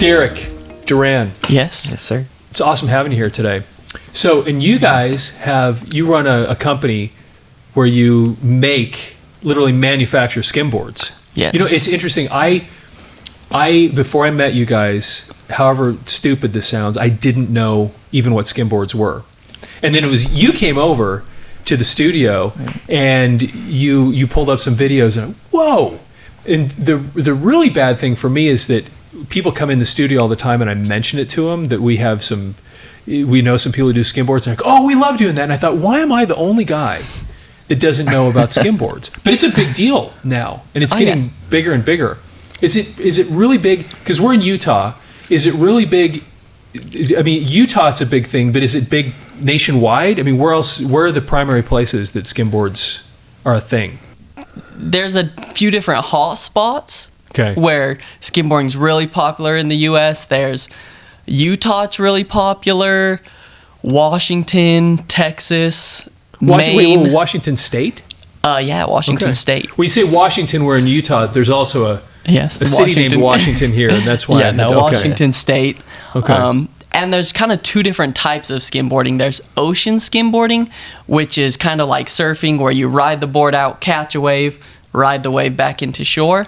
Derek Duran. Yes. Yes, sir. It's awesome having you here today. So, and you guys you run a company where you literally manufacture skimboards. Yes. You know, it's interesting. I before I met you guys, however stupid this sounds, I didn't know even what skimboards were. And then it was you came over to the studio and you pulled up some videos and whoa. And the really bad thing for me is that people come in the studio all the time and I mention it to them that we know some people who do skimboards and they're like, oh, we love doing that. And I thought, why am I the only guy that doesn't know about skimboards? But it's a big deal now and it's getting bigger and bigger. Is it really big? Because we're in Utah. Is it really big? I mean, Utah, it's a big thing, but is it big nationwide? I mean, where are the primary places that skimboards are a thing? There's a few different hot spots where skimboarding's really popular in the U.S. There's Utah, it's really popular. Washington, Texas, Maine. Washington State? Washington State. When you say Washington, we're in Utah. There's also a city named Washington here, and that's why. Washington State. Okay. And there's kind of two different types of skimboarding. There's ocean skimboarding, which is kind of like surfing, where you ride the board out, catch a wave, ride the wave back into shore.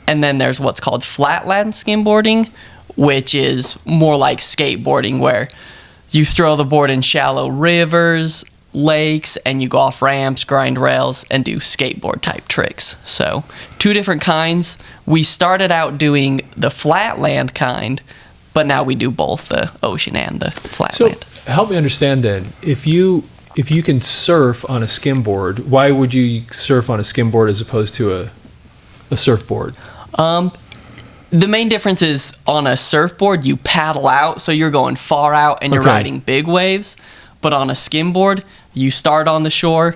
And then there's what's called flatland skimboarding, which is more like skateboarding, where you throw the board in shallow rivers, lakes, and you go off ramps, grind rails, and do skateboard type tricks. So two different kinds. We started out doing the flatland kind, but now we do both the ocean and the flatland. So help me understand then, if you can surf on a skimboard, why would you surf on a skimboard as opposed to a surfboard? The main difference is on a surfboard, you paddle out, so you're going far out and you're riding big waves. But on a skimboard, you start on the shore,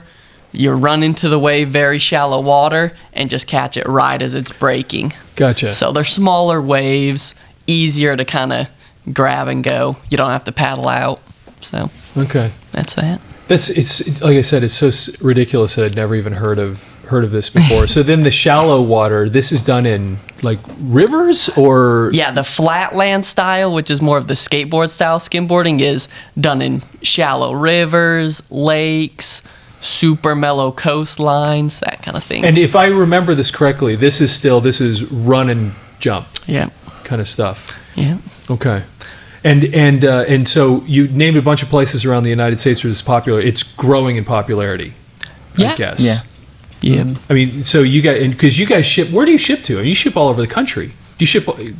you run into the wave, very shallow water, and just catch it right as it's breaking. Gotcha. So they're smaller waves, easier to kind of grab and go. You don't have to paddle out. So that's that. It's like I said, it's so ridiculous that I'd never even heard of this before. So then the shallow water, this is done in like rivers or? Yeah, the flatland style, which is more of the skateboard style skimboarding, is done in shallow rivers, lakes, super mellow coastlines, that kind of thing. And if I remember this correctly, this is run and jump. Yeah. Kind of stuff. Yeah. Okay. And so you named a bunch of places around the United States where it's popular. It's growing in popularity, I guess. Yeah. Yeah. I mean, so you guys, because you guys ship, where do you ship to? I mean, you ship all over the country. Do you ship these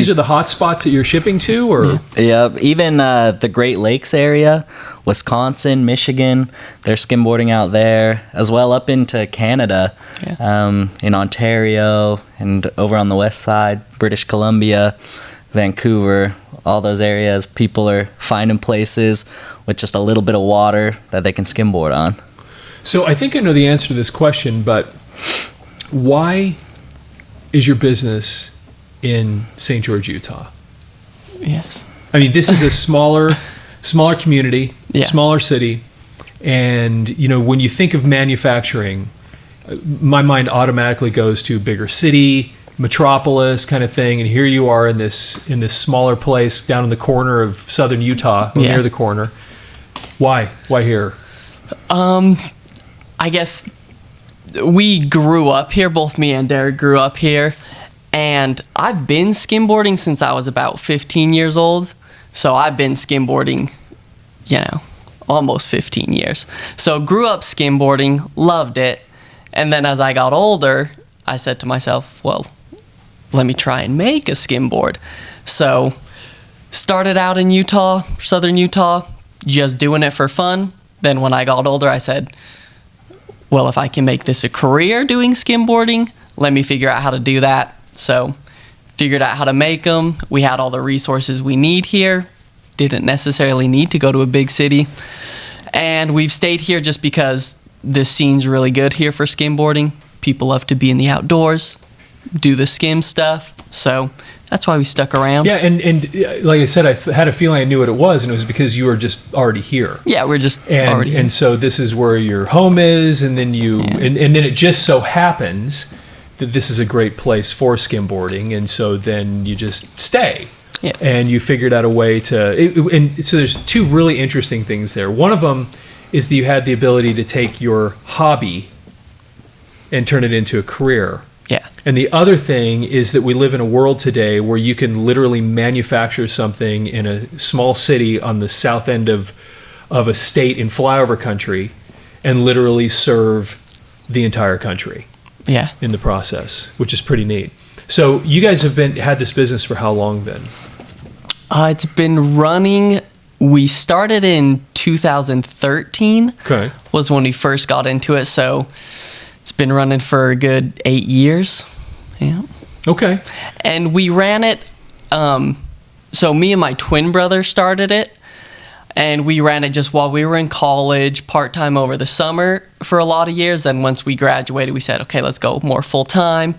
are the hot spots that you're shipping to, or? Yeah, even the Great Lakes area, Wisconsin, Michigan, they're skimboarding out there, as well up into Canada, in Ontario, and over on the west side, British Columbia, Vancouver, all those areas. People are finding places with just a little bit of water that they can skimboard on. So I think I know the answer to this question, but why is your business in St. George, Utah? Yes. I mean, this is a smaller community, smaller city, and when you think of manufacturing, my mind automatically goes to bigger city, metropolis kind of thing, and here you are in this smaller place down in the corner of southern Utah, near the corner. Why here? I guess we grew up here. Both me and Derek grew up here, and I've been skimboarding since I was about 15 years old. So I've been skimboarding, almost 15 years. So grew up skimboarding, loved it, and then as I got older, I said to myself, well, let me try and make a skimboard. So started out in Utah, southern Utah, just doing it for fun. Then when I got older, I said, well, if I can make this a career doing skimboarding, let me figure out how to do that. So figured out how to make them. We had all the resources we need here. Didn't necessarily need to go to a big city. And we've stayed here just because the scene's really good here for skimboarding. People love to be in the outdoors, do the skim stuff. So that's why we stuck around. Yeah, and like I said, I had a feeling I knew what it was, and it was because you were just already here. Yeah, we're just already here. And so this is where your home is, and then and then it just so happens that this is a great place for skimboarding, and so then you just stay. Yeah. And you figured out a way to, and so there's two really interesting things there. One of them is that you had the ability to take your hobby and turn it into a career. Yeah. And the other thing is that we live in a world today where you can literally manufacture something in a small city on the south end of a state in flyover country and literally serve the entire country. Yeah. In the process, which is pretty neat. So you guys have had this business for how long then? It's been running. We started in 2013. Okay. Was when we first got into it. So it's been running for a good 8 years. Yeah. Okay. And we ran it. So me and my twin brother started it. And we ran it just while we were in college, part-time over the summer for a lot of years. Then once we graduated, we said, okay, let's go more full-time.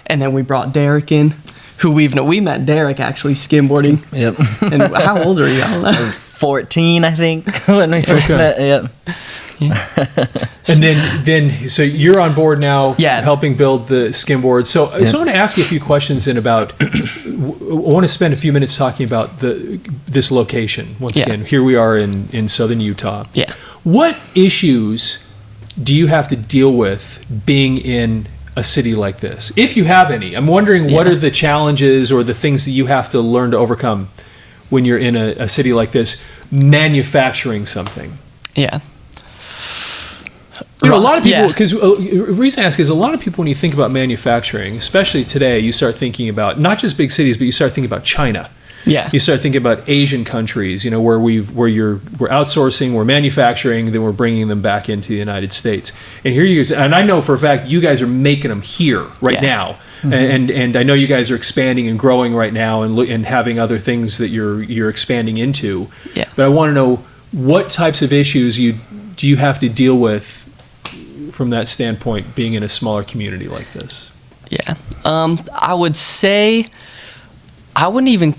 And then we brought Derek in, who we met Derek actually skimboarding. Yep. And how old are you? I was 14, I think, when we first met. Yep. Yeah. And then, so you're on board now, Yeah. helping build the skimboard. So I want to ask you a few questions I want to spend a few minutes talking about this location. Once Yeah. again, here we are in southern Utah. Yeah. What issues do you have to deal with being in a city like this, if you have any? I'm wondering what Yeah. are the challenges or the things that you have to learn to overcome when you're in a city like this, manufacturing something. Yeah. You know, a lot of people, Yeah. because the reason I ask is a lot of people, when you think about manufacturing, especially today, you start thinking about not just big cities, but you start thinking about China. Yeah. You start thinking about Asian countries, you know, where we're outsourcing, we're manufacturing, then we're bringing them back into the United States. And here you guys, and I know for a fact you guys are making them here right Yeah. now, and I know you guys are expanding and growing right now, and having other things that you're expanding into. Yeah. But I want to know what types of issues do you have to deal with from that standpoint, being in a smaller community like this. Yeah. I would say, I wouldn't even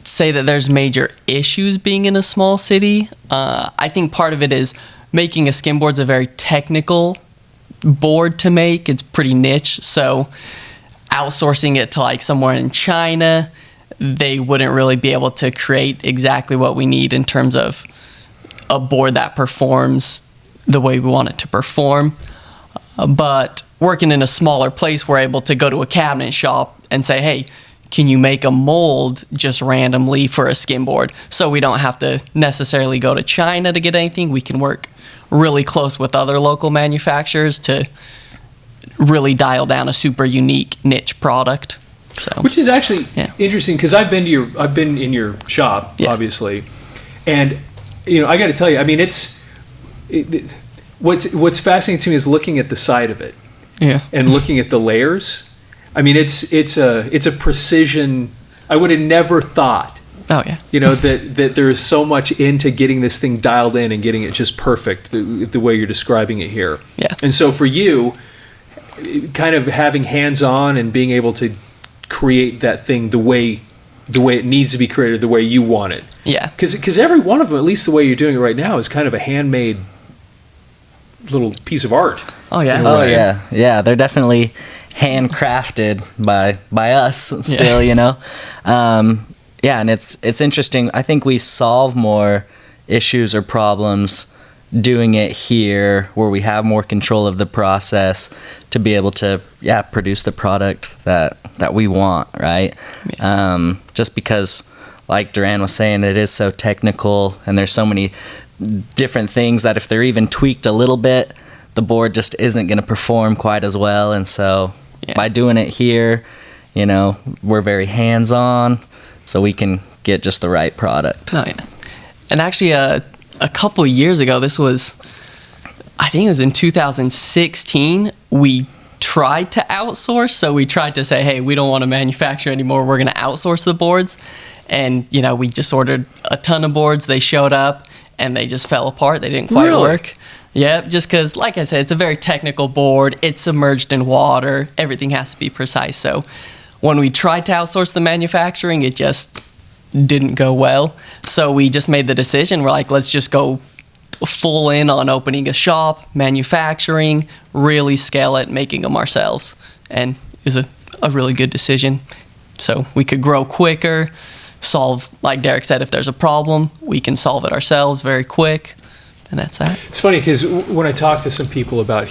say that there's major issues being in a small city. I think part of it is making a skimboard's a very technical board to make. It's pretty niche. So outsourcing it to like somewhere in China, they wouldn't really be able to create exactly what we need in terms of a board that performs the way we want it to perform. But working in a smaller place, we're able to go to a cabinet shop and say, hey, can you make a mold just randomly for a skimboard? So we don't have to necessarily go to China to get anything. We can work really close with other local manufacturers to really dial down a super unique niche product. So, which is actually Yeah. interesting, because I've been in your shop, Yeah. obviously, and you know, I got to tell you, I mean, what's fascinating to me is looking at the side of it yeah. and looking at the layers. I mean, it's a precision. I would have never thought, Oh, yeah. you know, that there is so much into getting this thing dialed in and getting it just perfect the way you're describing it here. Yeah. And so for you, kind of having hands-on and being able to create that thing the way it needs to be created, the way you want it. Yeah. Because every one of them, at least the way you're doing it right now, is kind of a handmade little piece of art. Oh, yeah. Oh yeah, yeah. They're definitely handcrafted by us still, you know. Yeah, and it's interesting. I think we solve more issues or problems doing it here, where we have more control of the process to be able to produce the product that we want, right? Just because, like Duran was saying, it is so technical, and there's so many different things that if they're even tweaked a little bit, the board just isn't going to perform quite as well. And so by doing it here, you know, we're very hands-on, so we can get just the right product. Oh, yeah. And actually, a couple of years ago, I think it was in 2016, we tried to outsource. So we tried to say, hey, we don't want to manufacture anymore. We're going to outsource the boards. And, you know, we just ordered a ton of boards. They showed up and they just fell apart. They didn't quite work. Yeah, just because, like I said, it's a very technical board. It's submerged in water. Everything has to be precise. So when we tried to outsource the manufacturing, it just didn't go well. So we just made the decision. We're like, let's just go full in on opening a shop, manufacturing, really scale it, making them ourselves. And is a really good decision. So we could grow quicker, solve, like Derek said, if there's a problem, we can solve it ourselves very quick, and that's that. It's funny because when I talk to some people about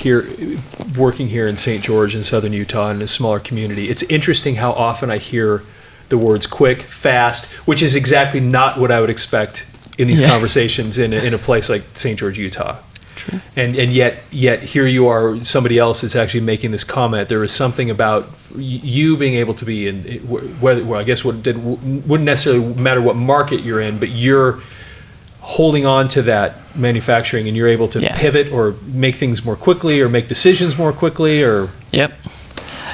working here in St. George in southern Utah in a smaller community, it's interesting how often I hear the words quick, fast, which is exactly not what I would expect in these conversations in a place like St. George, Utah. True. And yet here you are, somebody else is actually making this comment. There is something about you being able to be in, well, I guess wouldn't necessarily matter what market you're in, but you're holding on to that manufacturing and you're able to pivot or make things more quickly or make decisions more quickly or... Yep.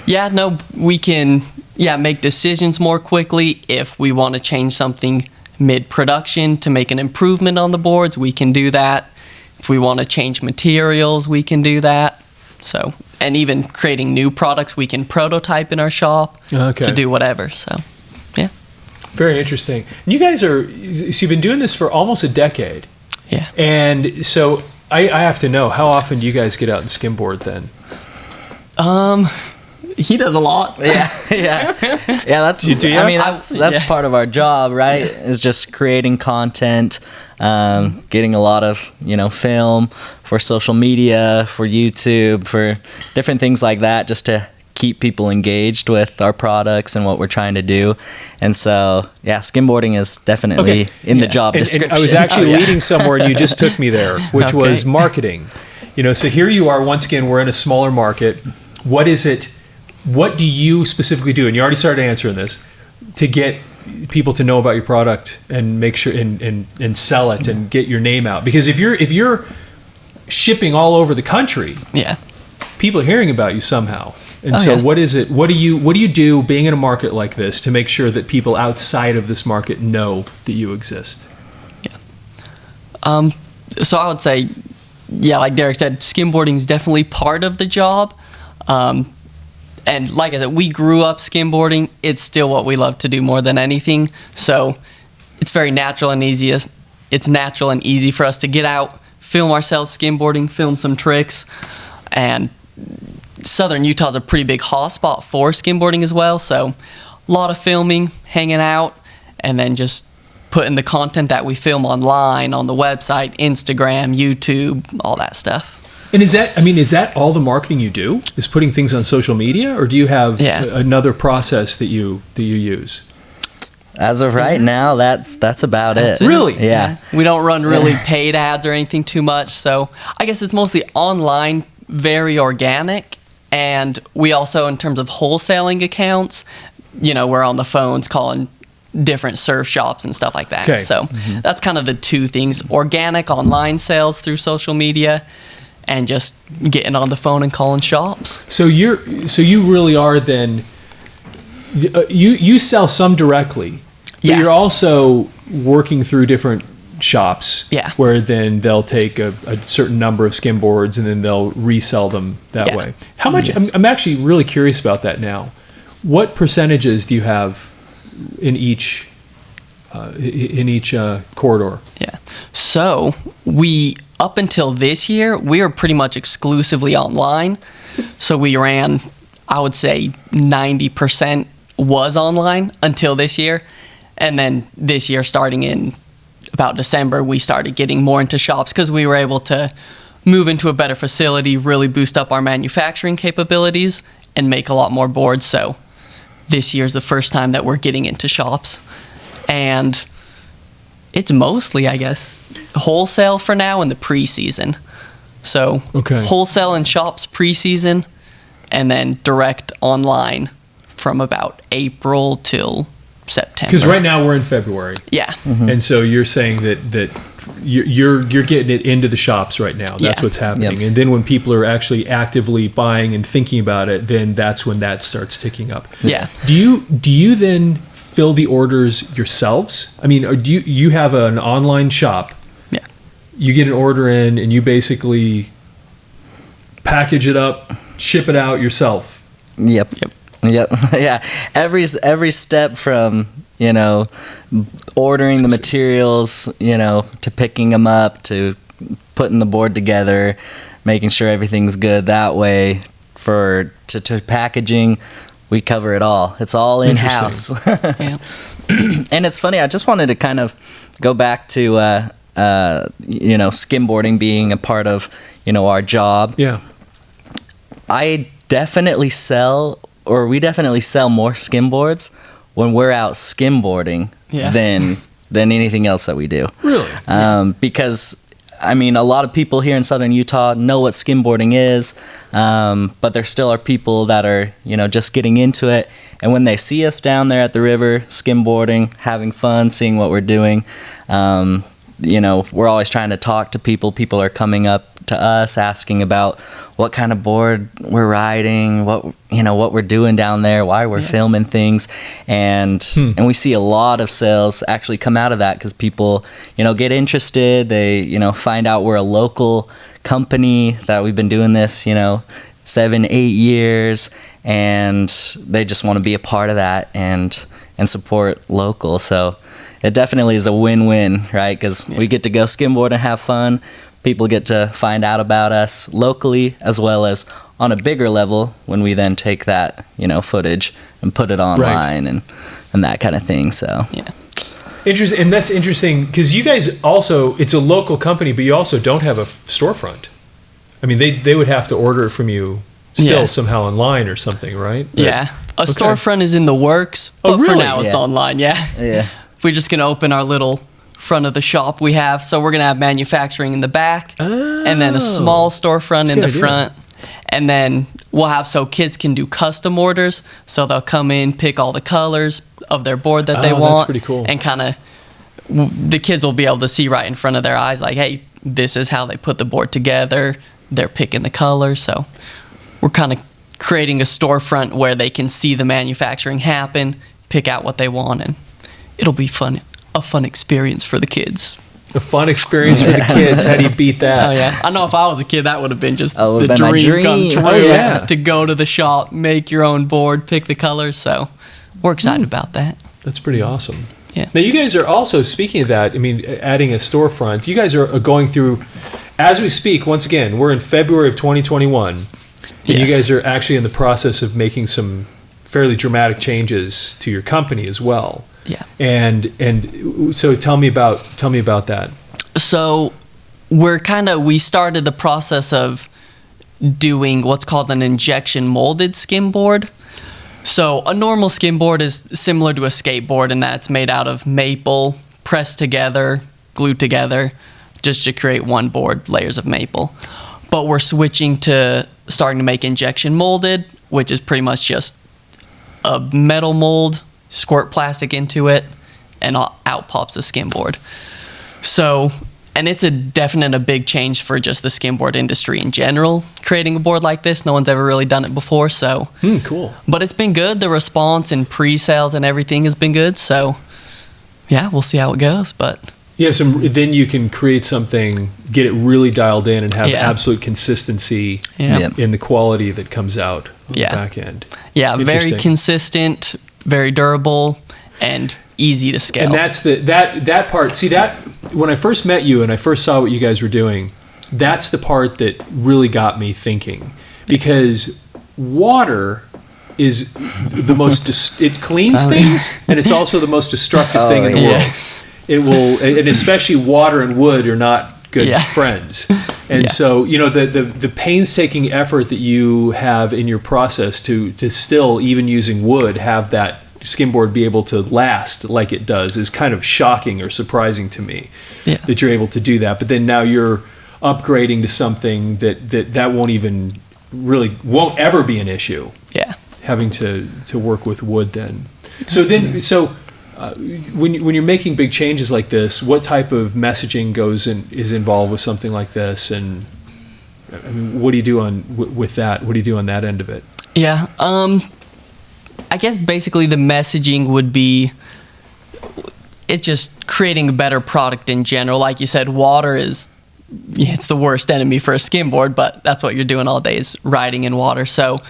Yeah, no, we can make decisions more quickly. If we want to change something mid-production to make an improvement on the boards, we can do that. If we want to change materials, we can do that. So, and even creating new products, we can prototype in our shop to do whatever. So, yeah. Very interesting. And you guys so you've been doing this for almost a decade. Yeah. And so I have to know, how often do you guys get out and skimboard then? He does a lot. Yeah. That's. I mean, that's part of our job, right? Is just creating content, getting a lot of film for social media, for YouTube, for different things like that, just to keep people engaged with our products and what we're trying to do. And so, skimboarding is definitely in the job description. And I was actually leading somewhere, and you just took me there, which was marketing. So here you are. Once again, we're in a smaller market. What is it? What do you specifically do? And you already started answering this, to get people to know about your product and make sure and sell it and get your name out. Because if you're shipping all over the country, people are hearing about you somehow. And what is it? What do you do being in a market like this to make sure that people outside of this market know that you exist? So I would say, like Derek said, skimboarding is definitely part of the job. And like I said, we grew up skimboarding. It's still what we love to do more than anything. So it's very natural and easy. It's natural and easy for us to get out, film ourselves skimboarding, film some tricks. And southern Utah is a pretty big hotspot for skimboarding as well. So a lot of filming, hanging out, and then just putting the content that we film online on the website, Instagram, YouTube, all that stuff. And is that all the marketing you do? Is putting things on social media, or do you have another process that you use? As of right now, that's about it. Really? Yeah. We don't run really paid ads or anything too much, so I guess it's mostly online, very organic, and we also, in terms of wholesaling accounts, we're on the phones calling different surf shops and stuff like that. Okay. So that's kind of the two things: organic online sales through social media, and just getting on the phone and calling shops. So you really are then, you sell some directly, but you're also working through different shops where then they'll take a certain number of skimboards and then they'll resell them that way. How much, I'm actually really curious about that now. What percentages do you have in each corridor? Yeah. So up until this year, we were pretty much exclusively online. So we ran, I would say 90% was online until this year. And then this year, starting in about December, we started getting more into shops because we were able to move into a better facility, really boost up our manufacturing capabilities, and make a lot more boards. So this year's the first time that we're getting into shops. And it's mostly, I guess, wholesale for now in the preseason. So wholesale in shops preseason, and then direct online from about April till September. Because right now we're in February. Yeah. And so you're saying that you're getting it into the shops right now. That's what's happening. Yep. And then when people are actually actively buying and thinking about it, then that's when that starts ticking up. Yeah. Do you then fill the orders yourselves? I mean, do you have an online shop? Yeah. You get an order in and you basically package it up, ship it out yourself. Yep. Yeah. Every step from, ordering the materials, to picking them up, to putting the board together, making sure everything's good that way, to packaging, we cover it all. It's all in-house. Yeah. And it's funny, I just wanted to kind of go back to, skimboarding being a part of, our job. Yeah. We definitely sell more skimboards when we're out skimboarding than anything else that we do. Really? Because a lot of people here in southern Utah know what skimboarding is, but there still are people that are, just getting into it. And when they see us down there at the river, skimboarding, having fun, seeing what we're doing, we're always trying to talk to people. People are coming up to us asking about what kind of board we're riding, what we're doing down there, why we're filming things, and we see a lot of sales actually come out of that because people get interested. They find out we're a local company, that we've been doing this 7-8 years, and they just want to be a part of that and support local. So it definitely is a win-win, right? Because we get to go skimboard and have fun. People get to find out about us locally, as well as on a bigger level when we then take that footage and put it online and that kind of thing. So interesting. And that's interesting because you guys also, it's a local company, but you also don't have a storefront. I mean, they would have to order it from you still somehow online or something, right? A storefront is in the works, but for now it's online. We're just gonna open our little front of the shop we have, so we're gonna have manufacturing in the back, and then a small storefront in the front, and then we'll have so kids can do custom orders, so they'll come in, pick all the colors of their board that they want. That's pretty cool. And kind of the kids will be able to see right in front of their eyes, like, hey, this is how they put the board together. They're picking the colors, so we're kind of creating a storefront where they can see the manufacturing happen, pick out what they want, and it'll be a fun experience for the kids. A fun experience for the kids. How do you beat that? Oh yeah, I know if I was a kid, that would have been just the dream come true. Oh, yeah. To go to the shop, make your own board, pick the colors. So we're excited about that. That's pretty awesome. Yeah. Now you guys are also, speaking of that, adding a storefront. You guys are going through, as we speak. Once again, we're in February of 2021, and you guys are actually in the process of making some fairly dramatic changes to your company as well. Yeah. And so tell me about that. So we started the process of doing what's called an injection molded skim board. So a normal skim board is similar to a skateboard in that it's made out of maple, pressed together, glued together, just to create one board, layers of maple. But we're switching to starting to make injection molded, which is pretty much just a metal mold, squirt plastic into it, and out pops a skim board. So, and it's a big change for just the skimboard industry in general, creating a board like this. No one's ever really done it before, so. Cool. But it's been good. The response and pre-sales and everything has been good, so yeah, we'll see how it goes, but. Yeah, then you can create something, get it really dialed in, and have absolute consistency in the quality that comes out on the back end. Yeah, very consistent, very durable, and easy to scale. And that's that part. See, that when I first met you and I first saw what you guys were doing, that's the part that really got me thinking, because water is the most it cleans things, and it's also the most destructive thing in the world. It will, and especially water and wood are not good friends. And so, the painstaking effort that you have in your process to still, even using wood, have that skimboard be able to last like it does is kind of shocking or surprising to me that you're able to do that. But then now you're upgrading to something that won't ever be an issue. Yeah. Having to work with wood then. So when you're making big changes like this, what type of messaging is involved with something like this, and what do you do with that? What do you do on that end of it? Yeah, I guess basically the messaging would be it's just creating a better product in general. Like you said, water it's the worst enemy for a skimboard, but that's what you're doing all day is riding in water. So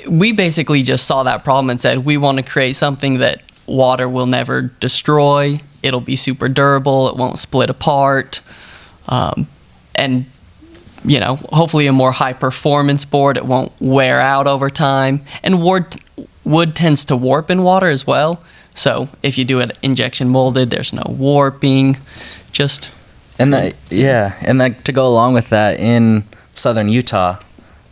we basically just saw that problem and said we want to create something that water will never destroy. It'll be super durable. It won't split apart. And hopefully a more high performance board. It won't wear out over time. And wood tends to warp in water as well. So if you do it injection molded, there's no warping. And to go along with that, in southern Utah,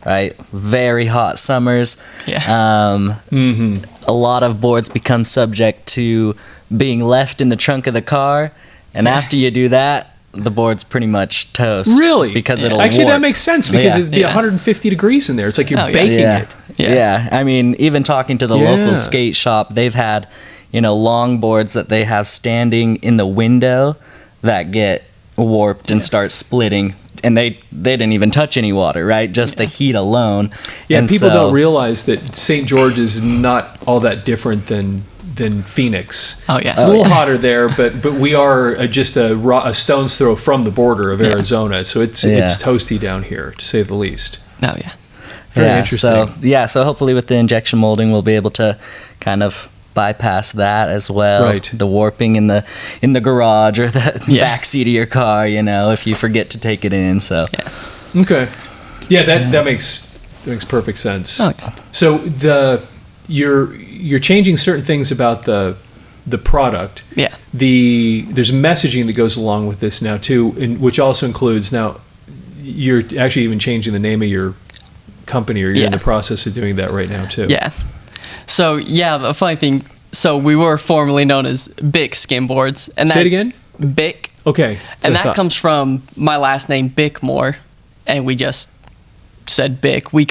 right? Very hot summers. Yeah. A lot of boards become subject to being left in the trunk of the car, and after you do that, the board's pretty much toast. Really? Because it'll Actually, warp. that makes sense because it'd be 150 degrees in there. It's like you're baking it. Yeah. I mean, even talking to the local skate shop, they've had, long boards that they have standing in the window that get warped and start splitting, and they didn't even touch any water, right? Just the heat alone. Yeah, and people don't realize that St. George is not all that different than Phoenix. Oh yeah, it's a little hotter there, but we are just a stone's throw from the border of Arizona, so it's toasty down here, to say the least. Oh yeah, very interesting. So hopefully with the injection molding, we'll be able to kind of bypass that as well. Right. The warping in the garage or the back seat of your car, if you forget to take it in. So okay, that makes perfect sense. Okay. So you're changing certain things about the product. Yeah. There's messaging that goes along with this now too, which also includes, now you're actually even changing the name of your company, or you're in the process of doing that right now too. Yeah. So the funny thing, we were formerly known as Bick Skimboards, and say it again. Bick. Okay. And that comes from my last name, Bickmore, and we just said Bick. We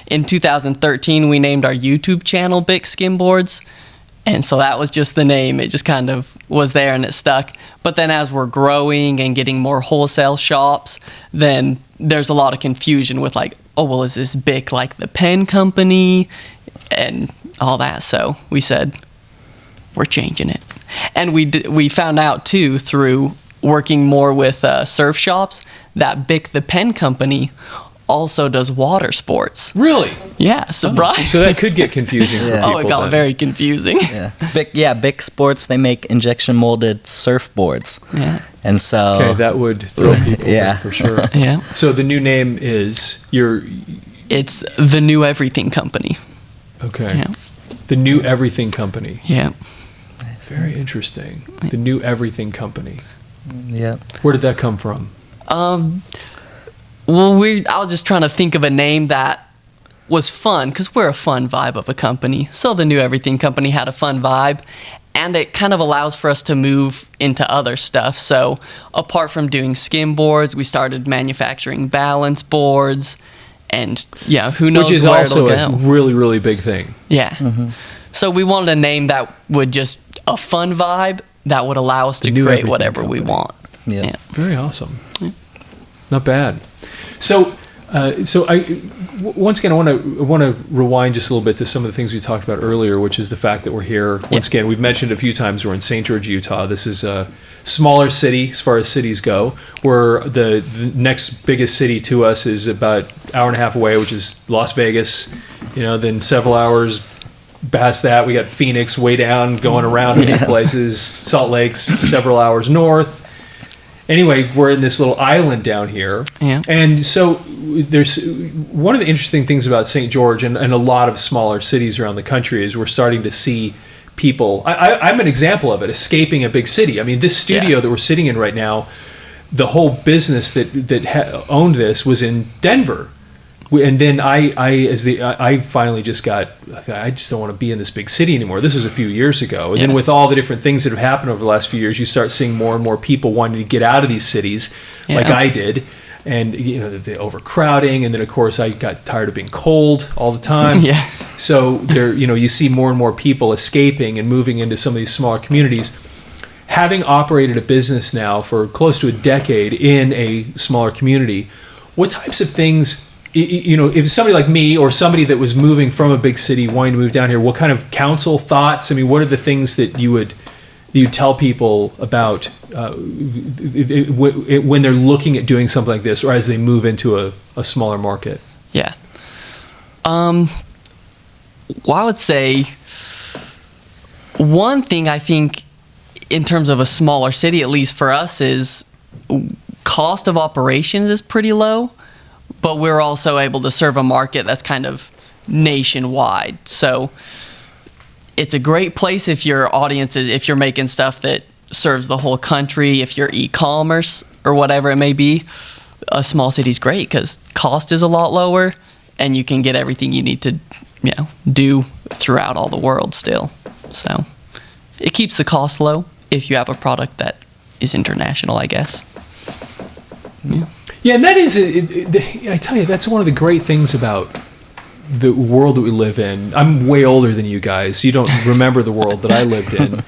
in 2013, we named our YouTube channel Bick Skimboards, and so that was just the name. It just kind of was there and it stuck. But then as we're growing and getting more wholesale shops, then there's a lot of confusion with is this Bick like the pen company and all that? So we said, we're changing it. And we found out too, through working more with surf shops, that Bick the pen company also does water sports. Really? Yeah, surprise. So that could get confusing for people. It got very confusing. Bick Sports, they make injection molded surfboards. Yeah. And so okay, that would throw people in for sure. Yeah. So the new name is it's the New Everything Company. Okay. Yeah. The New Everything Company. Yeah. Very interesting. The New Everything Company. Yeah. Where did that come from? Well, I was just trying to think of a name that was fun, because we're a fun vibe of a company. So the New Everything Company had a fun vibe, and it kind of allows for us to move into other stuff. So apart from doing skim boards, we started manufacturing balance boards, and who knows Which is where also it'll go. a really, really big thing. Yeah. Mm-hmm. So we wanted a name that would just a fun vibe that would allow us to New create Everything whatever Company. we want. Yeah. Very awesome. Not bad. So once again, I want to rewind just a little bit to some of the things we talked about earlier, which is the fact that we're here. Once again, we've mentioned a few times we're in St. George, Utah. This is a smaller city as far as cities go. We're the next biggest city to us is about an hour and a half away, which is Las Vegas. Then several hours past that, we got Phoenix way down, going around a few places. Salt Lake's several hours north. Anyway, we're in this little island down here. Yeah. And so there's one of the interesting things about St. George and a lot of smaller cities around the country is we're starting to see people. I'm an example of it, escaping a big city. I mean, this studio that we're sitting in right now, the whole business that owned this was in Denver. And then I finally just I just don't want to be in this big city anymore. This was a few years ago. And then with all the different things that have happened over the last few years, you start seeing more and more people wanting to get out of these cities like I did. And, the overcrowding. And then, of course, I got tired of being cold all the time. Yes. So you see more and more people escaping and moving into some of these smaller communities. Having operated a business now for close to a decade in a smaller community, what types of things... if somebody like me or somebody that was moving from a big city wanting to move down here, what kind of counsel, thoughts? I mean, what are the things that you'd tell people about when they're looking at doing something like this, or as they move into a smaller market? Yeah. Well, I would say one thing I think in terms of a smaller city, at least for us, is cost of operations is pretty low. but we're also able to serve a market that's kind of nationwide. So it's a great place if your audience is, if you're making stuff that serves the whole country, if you're e-commerce or whatever it may be. A small city's great because cost is a lot lower and you can get everything you need to, do throughout all the world still. So it keeps the cost low if you have a product that is international, I guess. Yeah, and that is, I tell you, that's one of the great things about the world that we live in. I'm way older than you guys. You don't remember the world that I lived in,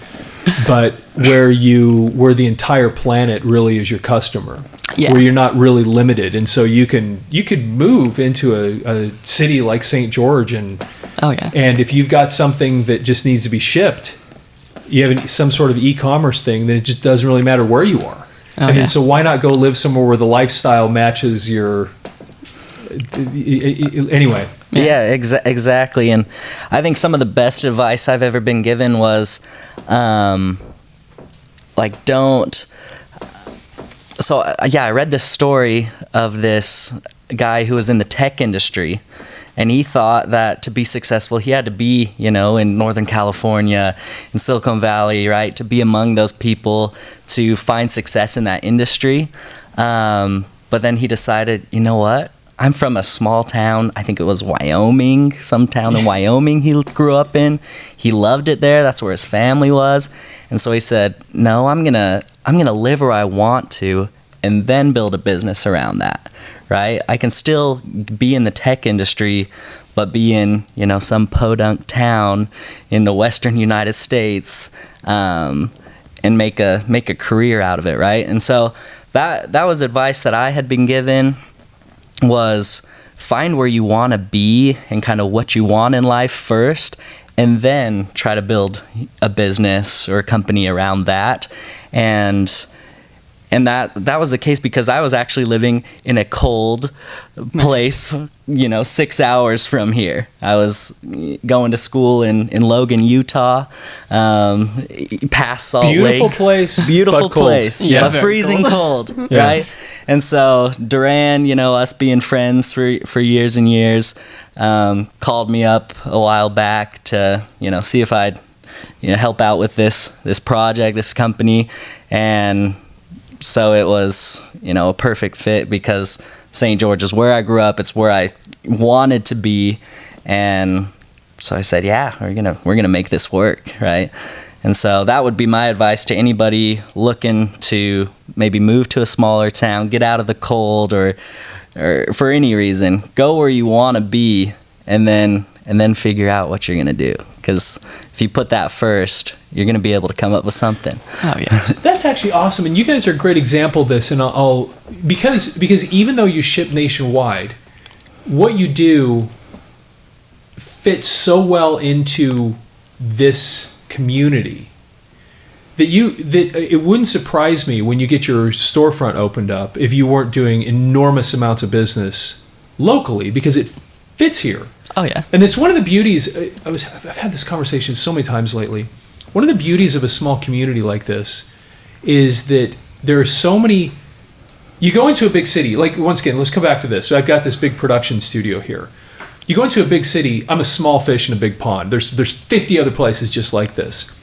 but where the entire planet really is your customer. Yeah. Where you're not really limited, and so you could move into a city like St. George, and if you've got something that just needs to be shipped, you have some sort of e-commerce thing, then it just doesn't really matter where you are. Then so why not go live somewhere where the lifestyle matches your anyway. Yeah, exactly. And I think some of the best advice I've ever been given was don't. So, I read this story of this guy who was in the tech industry, and he thought that to be successful, he had to be, in Northern California, in Silicon Valley, right, to be among those people to find success in that industry. But then he decided, you know what? I'm from a small town. I think it was Wyoming, some town in Wyoming he grew up in. He loved it there. That's where his family was. And so he said, no, I'm gonna live where I want to and then build a business around that, right? I can still be in the tech industry, but be in, some podunk town in the western United States and make a career out of it, right? And so that was advice that I had been given, was find where you want to be and kind of what you want in life first, and then try to build a business or a company around that. And that was the case because I was actually living in a cold place, 6 hours from here. I was going to school in Logan, Utah, past Salt Lake. Beautiful place, but freezing cold, right? And so Duran, us being friends for years and years, called me up a while back to, see if I'd, help out with this project, this company. And so it was, a perfect fit because St. George is where I grew up. It's where I wanted to be. And so I said, yeah, we're gonna make this work, right? And so that would be my advice to anybody looking to maybe move to a smaller town, get out of the cold, or for any reason, go where you want to be, and then figure out what you're going to do. Because if you put that first, you're going to be able to come up with something. Oh yeah, that's actually awesome, and you guys are a great example of this. And I'll because even though you ship nationwide, what you do fits so well into this community that it wouldn't surprise me when you get your storefront opened up if you weren't doing enormous amounts of business locally, because it fits here. Oh yeah. And it's one of the beauties. I've had this conversation so many times lately. One of the beauties of a small community like this is that there are so many. You go into a big city, like, once again, let's come back to this. So I've got this big production studio here. You go into a big city, I'm a small fish in a big pond. There's 50 other places just like this.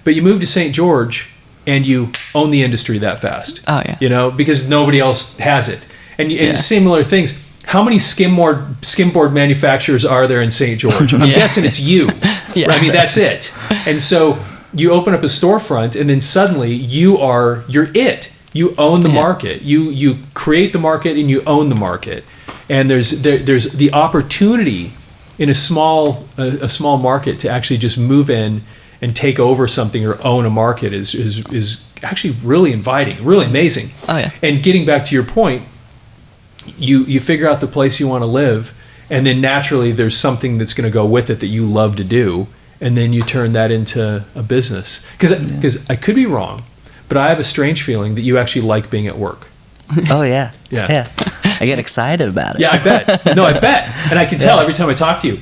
But you move to St. George and you own the industry that fast. Oh yeah. Because nobody else has it. And similar things. How many skimboard manufacturers are there in St. George? I'm guessing it's you. Yeah. I mean, that's it. And so you open up a storefront and then suddenly you're it. You own the market. You create the market and you own the market. And there's the opportunity in a small market to actually just move in and take over something or own a market is actually really inviting, really amazing. Oh yeah. And getting back to your point, you figure out the place you want to live, and then naturally there's something that's going to go with it that you love to do, and then you turn that into a business. Because I could be wrong, but I have a strange feeling that you actually like being at work. Oh yeah. Yeah. I get excited about it. Yeah, I bet. No, I bet. And I can tell every time I talk to you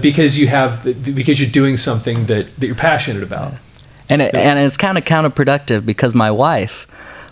because you're doing something that you're passionate about. And it's kind of counterproductive because my wife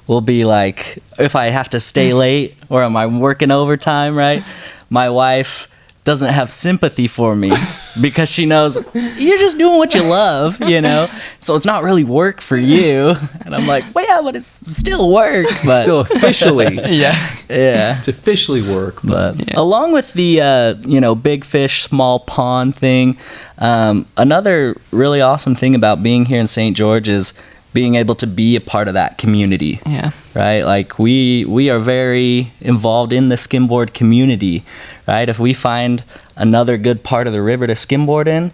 will be like, if I have to stay late or am I working overtime, right? My wife doesn't have sympathy for me because she knows you're just doing what you love, you know? So it's not really work for you. And I'm like, well, yeah, but it's still work. But It's still officially. yeah. It's officially work. But along with the, big fish, small pond thing, another really awesome thing about being here in St. George is being able to be a part of that community. Yeah. Right? Like we are very involved in the skimboard community, right? If we find another good part of the river to skimboard in,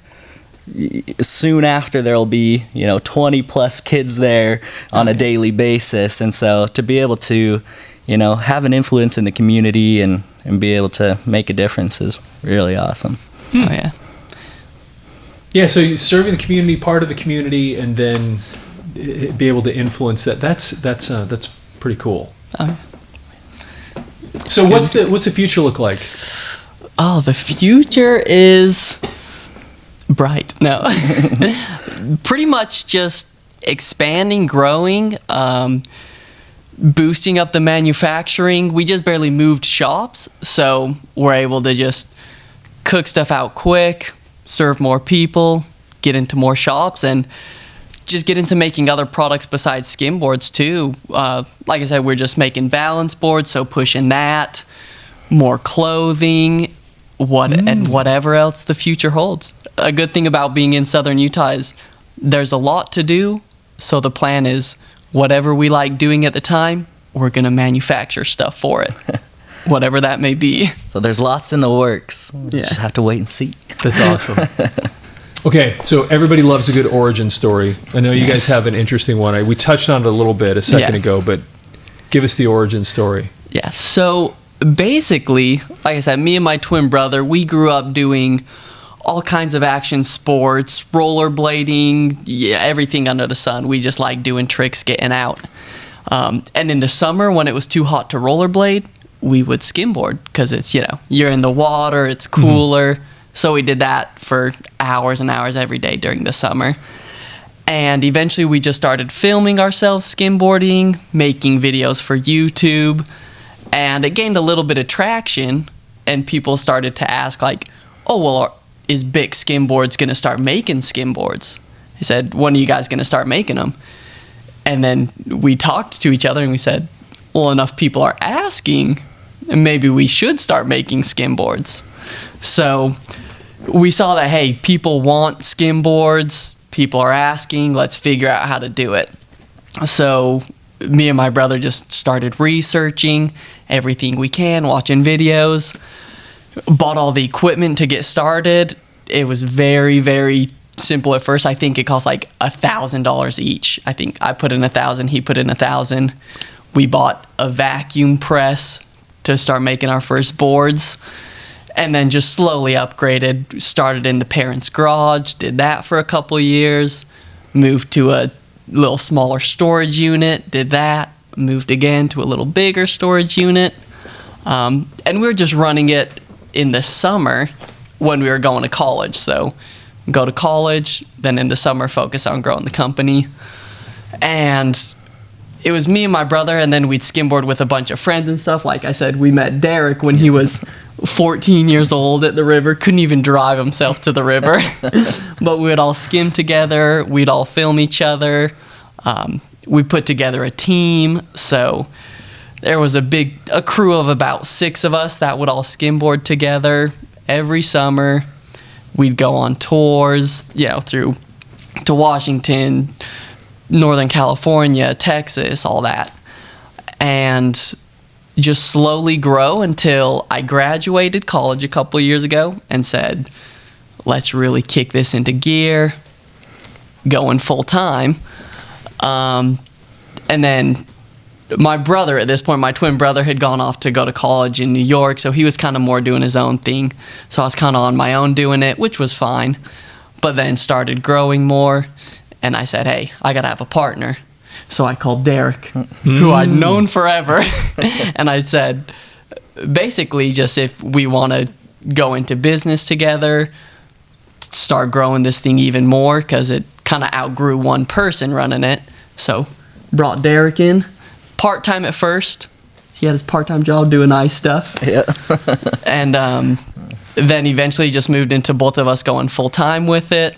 soon after there'll be, 20 plus kids there on a daily basis. And so to be able to, have an influence in the community and be able to make a difference is really awesome. Oh, yeah. Yeah, so you're serving the community, part of the community, and then be able to influence that. That's pretty cool. Oh. So what's the future look like? Oh, the future is bright. No. Pretty much just expanding, growing, boosting up the manufacturing. We just barely moved shops, so we're able to just cook stuff out quick, serve more people, get into more shops, and just get into making other products besides skimboards too. Like I said, we're just making balance boards, so pushing that, more clothing, and whatever else the future holds. A good thing about being in Southern Utah is there's a lot to do, so the plan is whatever we like doing at the time, we're going to manufacture stuff for it, whatever that may be. So there's lots in the works. We just have to wait and see. That's awesome. Okay, so everybody loves a good origin story. I know you guys have an interesting one. We touched on it a little bit a second ago, but give us the origin story. Yeah, so basically, like I said, me and my twin brother, we grew up doing all kinds of action sports, rollerblading, everything under the sun. We just like doing tricks, getting out. And in the summer, when it was too hot to rollerblade, we would skimboard because it's, you're in the water, it's cooler. So we did that for hours and hours every day during the summer. And eventually we just started filming ourselves skimboarding, making videos for YouTube. And it gained a little bit of traction. And people started to ask like, oh, well, is Bick Skimboards going to start making skimboards? He said, when are you guys going to start making them? And then we talked to each other and we said, well, enough people are asking, maybe we should start making skimboards. So we saw that, hey, people want skimboards, people are asking, let's figure out how to do it. So me and my brother just started researching everything we can, watching videos, bought all the equipment to get started. It was very, very simple at first. I think it cost like $1,000 each. I think I put in $1,000, he put in $1,000. We bought a vacuum press to start making our first boards. And then just slowly upgraded, started in the parents' garage, did that for a couple years, moved to a little smaller storage unit, did that, moved again to a little bigger storage unit. And we were just running it in the summer when we were going to college. So go to college, then in the summer focus on growing the company. And it was me and my brother, and then we'd skimboard with a bunch of friends and stuff. Like I said, we met Derek when he was 14 years old at the river, couldn't even drive himself to the river. But we would all skim together, we'd all film each other. We put together a team, so there was a crew of about 6 of us that would all skimboard together every summer. We'd go on tours, through to Washington, Northern California, Texas, all that. And just slowly grow until I graduated college a couple of years ago and said, let's really kick this into gear, going full time. And then my brother at this point, my twin brother, had gone off to go to college in New York, so he was kind of more doing his own thing. So I was kind of on my own doing it, which was fine. But then started growing more, and I said, hey, I got to have a partner. So I called Derek, who I'd known forever, and I said, basically, just if we want to go into business together, start growing this thing even more, because it kind of outgrew one person running it. So brought Derek in, part-time at first. He had his part-time job doing ice stuff. Yeah. And then eventually just moved into both of us going full-time with it.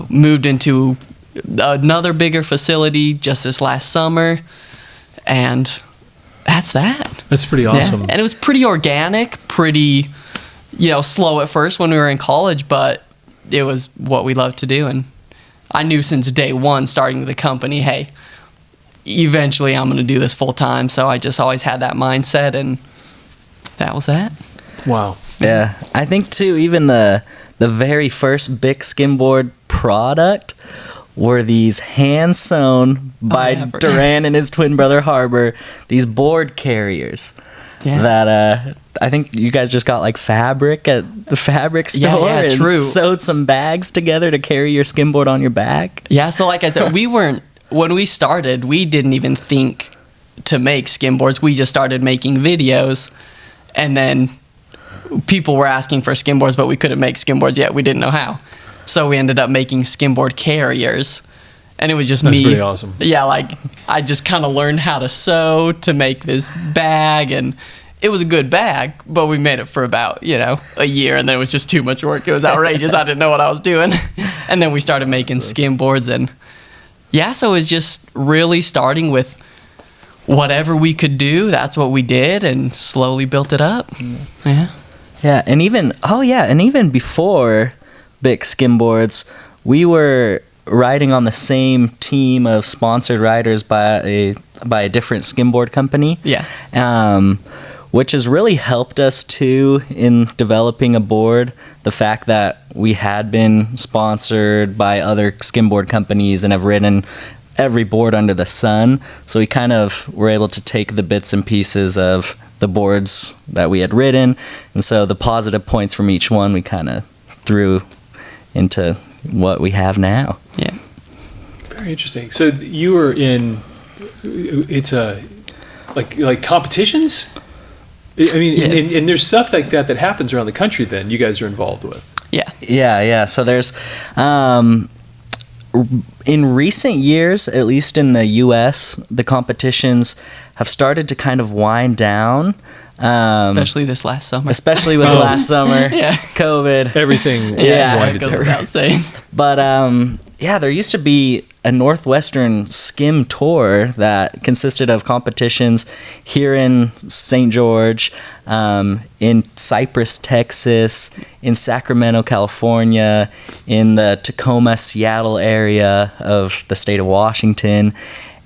Moved into another bigger facility just this last summer. And that's that. That's pretty awesome. Yeah. And it was pretty organic, pretty, slow at first when we were in college, but it was what we loved to do. And I knew since day one starting the company, hey, eventually I'm going to do this full time. So I just always had that mindset, and that was that. Wow. Yeah. I think too, even the very first Bic skimboard product were these hand sewn by Duran and his twin brother Harbor, these board carriers that I think you guys just got like fabric at the fabric store and true. sewed some bags together to carry your skimboard on your back. Yeah, so like I said, when we started, we didn't even think to make skimboards. We just started making videos, and then people were asking for skimboards, but we couldn't make skimboards yet. We didn't know how. So we ended up making skimboard carriers, and it was just me. That's pretty awesome. Yeah, like I just kind of learned how to sew to make this bag, and it was a good bag, but we made it for about, a year, and then it was just too much work. It was outrageous. I didn't know what I was doing. And then we started making skimboards, and so it was just really starting with whatever we could do. That's what we did, and slowly built it up. Yeah. Yeah, and even before Bic skimboards, we were riding on the same team of sponsored riders by a different skimboard company. Yeah. Which has really helped us too in developing a board. The fact that we had been sponsored by other skimboard companies and have ridden every board under the sun, so we kind of were able to take the bits and pieces of the boards that we had ridden, and so the positive points from each one we kind of threw into what we have now. Yeah. Very interesting. So you were in, it's like competitions? I mean, and there's stuff like that happens around the country then you guys are involved with. Yeah. Yeah. So there's, in recent years, at least in the U.S., the competitions have started to kind of wind down. Especially this last summer. Especially with last summer, Yeah. COVID. Everything It goes without saying. But there used to be a Northwestern skim tour that consisted of competitions here in St. George, in Cypress, Texas, in Sacramento, California, in the Tacoma, Seattle area of the state of Washington.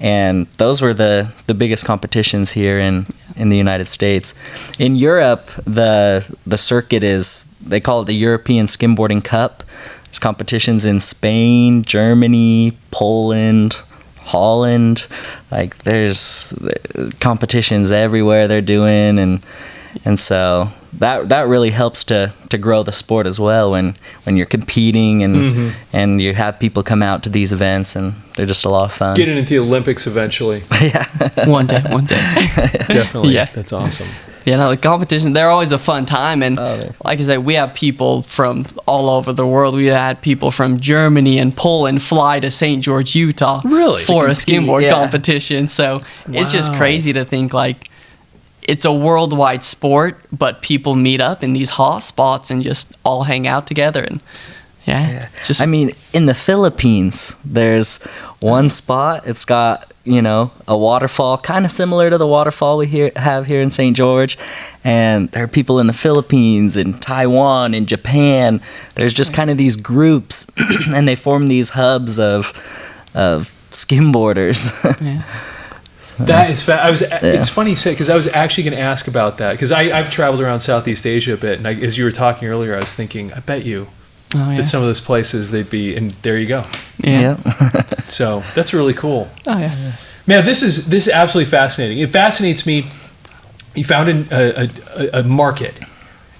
And those were the biggest competitions here in the United States. In Europe, the circuit they call it the European Skimboarding Cup. There's competitions in Spain, Germany, Poland, Holland. Like there's competitions everywhere they're doing, and so that really helps to grow the sport as well when you're competing and you have people come out to these events, and they're just a lot of fun. Getting into the Olympics eventually. Yeah. One day. Definitely. Yeah. That's awesome. The competition, they're always a fun time. And like I said, we have people from all over the world. We had people from Germany and Poland fly to St. George, Utah for a skimboard competition. So it's just crazy to think like it's a worldwide sport, but people meet up in these hot spots and just all hang out together. And I mean, in the Philippines, there's one spot. It's got, a waterfall kind of similar to the waterfall we have here in St. George. And there are people in the Philippines, in Taiwan, in Japan. There's just kind of these groups, and they form these hubs of skimboarders. Yeah. That is it's funny you say, because I was actually going to ask about that, because I've traveled around Southeast Asia a bit, and as you were talking earlier, I was thinking, I bet you that some of those places they'd be, and there you go. Yeah. So that's really cool. Oh yeah. Man, this is absolutely fascinating. It fascinates me. You found a market,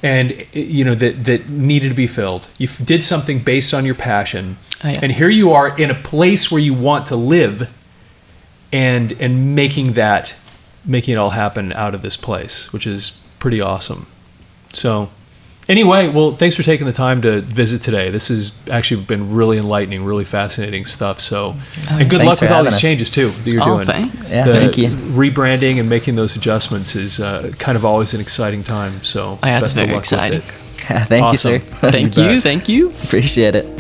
and that needed to be filled. You did something based on your passion, and here you are in a place where you want to live, and making it all happen out of this place, which is pretty awesome. So, Anyway, well, thanks for taking the time to visit today. This has actually been really enlightening, really fascinating stuff. So, and good luck Thanks with for all these having us. changes too that you're doing. Thanks. Yeah, The thank you. rebranding and making those adjustments is kind of always an exciting time. So, Yeah, it's best of very luck with exciting. it. Thank you, Awesome. sir. Thank bet. you. Thank you. Appreciate it.